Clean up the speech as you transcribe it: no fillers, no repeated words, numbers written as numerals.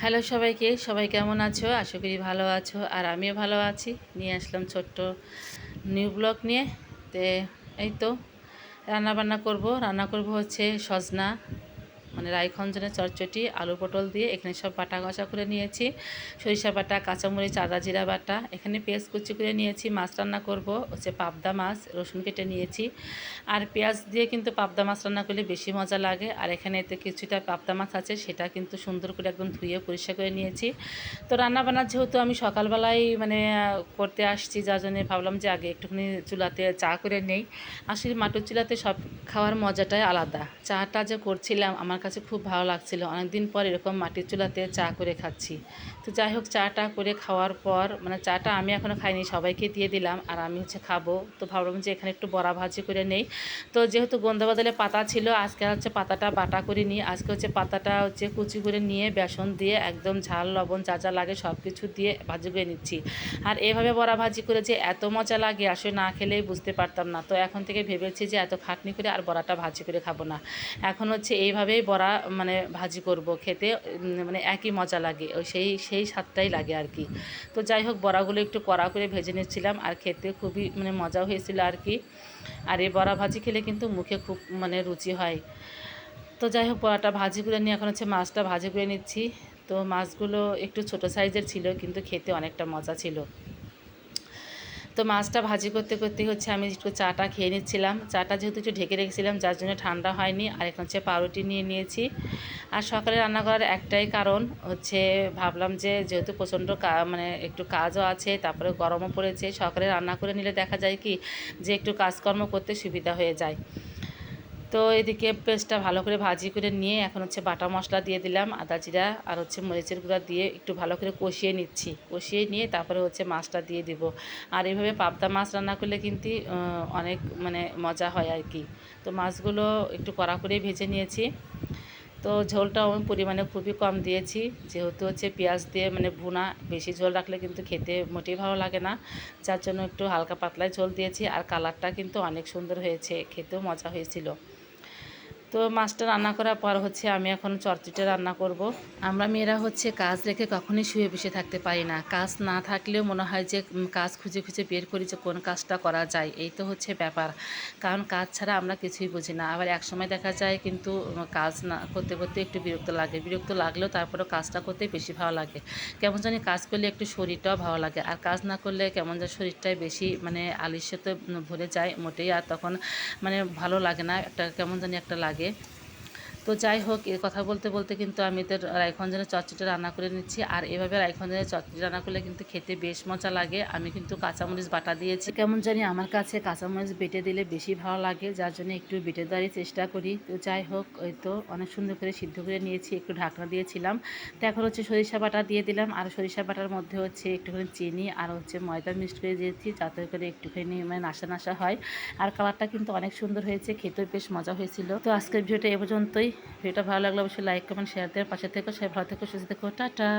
Hello সবাইকে, সবাই কেমন আছো? আশা করি ভালো আছো আর আমিও ভালো আছি। নিয়ে আসলাম ছোট্ট নিউ ব্লগ নিয়ে। তে এই তো রান্না করব হচ্ছে সজনা, মানে রাইখঞ্জনের চটচটি, আলু পটল দিয়ে। এখানে সব বাটা কষা করে নিয়েছি, সরিষা বাটা, কাঁচামরিচ, আদা জিরা বাটা। এখানে পেঁয়াজ কুচি করে নিয়েছি। মাছ রান্না করব হচ্ছে পাবদা মাছ, রসুন কেটে নিয়েছি। আর পেঁয়াজ দিয়ে কিন্তু পাবদা মাছ রান্না করলে বেশি মজা লাগে। আর এখানে এতে কিছুটা পাবদা মাছ আছে, সেটা কিন্তু সুন্দর করে একদম ধুয়ে পরিষ্কার করে নিয়েছি। তো রান্নাবান্না যেহেতু আমি সকালবেলায় করতে আসছি, যার জন্য ভাবলাম যে আগে একটুখানি চুলাতে চা করে নেই। আসলে মাটির চুলাতে সব খাওয়ার মজাটাই আলাদা। চাটা যে করছিলাম আমার কাছে খুব ভালো লাগছিল, অনেকদিন পর এরকম মাটির চুলাতে চা করে খাচ্ছি। তো যাই হোক, চাটা করে খাওয়ার পর চাটা আমি এখনও খাইনি, সবাইকে দিয়ে দিলাম আর আমি খাবো। তো ভাবলাম যে এখানে একটু বড়া ভাজি করে নেই। তো যেহেতু গন্ধবাদলে পাতা ছিল, আজকে পাতাটা বাটা করে নিই। আজকে পাতাটা কুচি করে নিয়ে বেসন দিয়ে একদম ঝাল লবণ যা যা লাগে সব কিছু দিয়ে ভাজি করে নিচ্ছি। আর এভাবে বড়া ভাজি করে যে এত মজা লাগে, আসলে না খেলেই বুঝতে পারতাম না। তো এখন থেকে ভেবেছি যে এত খাটনি করে আর বড়াটা ভাজি করে খাবো না। এখন এইভাবেই বড়া ভাজি করব, খেতে একই মজা লাগে, ওই সেই সেই স্বাদটাই লাগে আর কি। তো যাই হোক, বড়াগুলো একটু কড়া করে ভেজে নিচ্ছিলাম আর খেতে খুবই মজা হয়েছিল আর কি। আর এই বড়া ভাজি খেলে কিন্তু মুখে খুব রুচি হয়। তো যাই হোক, বড়াটা ভাজি করে নিয়ে এখন মাছটা ভাজি করে নিচ্ছি। তো মাছগুলো একটু ছোট সাইজের ছিল, কিন্তু খেতে অনেকটা মজা ছিল। তো মাছটা ভাজি করতে করতে আমি একটু চাটা খেয়ে নিচ্ছিলাম। চাটা যেহেতু একটু ঢেকে রেখেছিলাম, যার জন্য ঠান্ডা হয়নি। আর এখন পাউরুটি নিয়ে নিয়েছি। আর সকালে রান্না করার একটাই কারণ ভাবলাম যে যেহেতু প্রচণ্ড একটু কাজও আছে, তারপরে গরমও পড়েছে, সকালে রান্না করে নিলে দেখা যায় কি যে একটু কাজকর্ম করতে সুবিধা হয়ে যায়। তো এদিকে পেস্টটা ভালো করে ভাজি করে নিয়ে এখন বাটা মশলা দিয়ে দিলাম, আদা জিরা আর মরিচের গুঁড়া দিয়ে একটু ভালো করে কষিয়ে নিচ্ছি। কষিয়ে নিয়ে তারপরে মাছটা দিয়ে দিব। আর এইভাবে পাবদা মাছ রান্না করলে কিন্তু অনেক মজা হয় আর কি। তো মাছগুলো একটু কড়া করেই ভেজে নিয়েছি। তো ঝোলটাও আমি পরিমাণে খুবই কম দিয়েছি, যেহেতু পেঁয়াজ দিয়ে ভুনা, বেশি ঝোল রাখলে কিন্তু খেতে মোটেই ভালো লাগে না। যার জন্য একটু হালকা পাতলায় ঝোল দিয়েছি। আর কালারটা কিন্তু অনেক সুন্দর হয়েছে, খেতেও মজা হয়েছিল। তো মাছটা রান্না করার পর আমি এখন চচ্চড়িটা রান্না করব। আমরা মেয়েরা কাজ রেখে কখনোই শুয়ে বসে থাকতে পারি না। কাজ না থাকলেও মনে হয় যে কাজ খুঁজে খুঁজে বের করি যে কোন কাজটা করা যায়। এই তো ব্যাপার। কারণ কাজ ছাড়া আমরা কিছুই বুঝি না। আবার একসময় দেখা যায় কিন্তু কাজ না করতে করতে একটু বিরক্ত লাগে। বিরক্ত লাগলেও তারপরেও কাজটা করতে বেশি ভালো লাগে। কেমন জানি কাজ করলে একটু শরীরটাও ভালো লাগে, আর কাজ না করলে কেমন যেন শরীরটাই বেশি আলস্যতে ভরে যায় মোটেই, আর তখন ভালো লাগে না, একটা কেমন জানি একটা লাগে। তো যাই হোক, এর কথা বলতে বলতে কিন্তু আমি তো রাইখঞ্জনের চচ্চড়িটা রান্না করে নিচ্ছি। আর এভাবে রাইখঞ্জনের চচ্চড়ি রান্না করলে কিন্তু খেতে বেশ মজা লাগে। আমি কিন্তু কাঁচামরিচ বাটা দিয়েছি, কেমন জানি আমার কাছে কাঁচামরিচ বেটে দিলে বেশি ভালো লাগে, যার জন্য একটু বেটে দেওয়ারই চেষ্টা করি। তো যাই হোক, ওই তো অনেক সুন্দর করে সিদ্ধ করে নিয়েছি, একটু ঢাকনা দিয়েছিলাম। তো এখন সরিষা বাটা দিয়ে দিলাম। আর সরিষা বাটার মধ্যে একটুখানি চিনি আর ময়দা মিক্সড করে দিয়েছি, যাতে করে একটুখানি নাশা নাশা হয়। আর কালারটা কিন্তু অনেক সুন্দর হয়েছে, খেতেও বেশ মজা হয়েছিল। তো আজকের ভিডিওটা এ পর্যন্তই। ভিডিওটা ভালো লাগলে অবশ্যই লাইক কমেন্ট শেয়ার দেওয়ার পাশে থেকো। সবাই ভালো থেকো, সুস্থ থেকো, টাটা।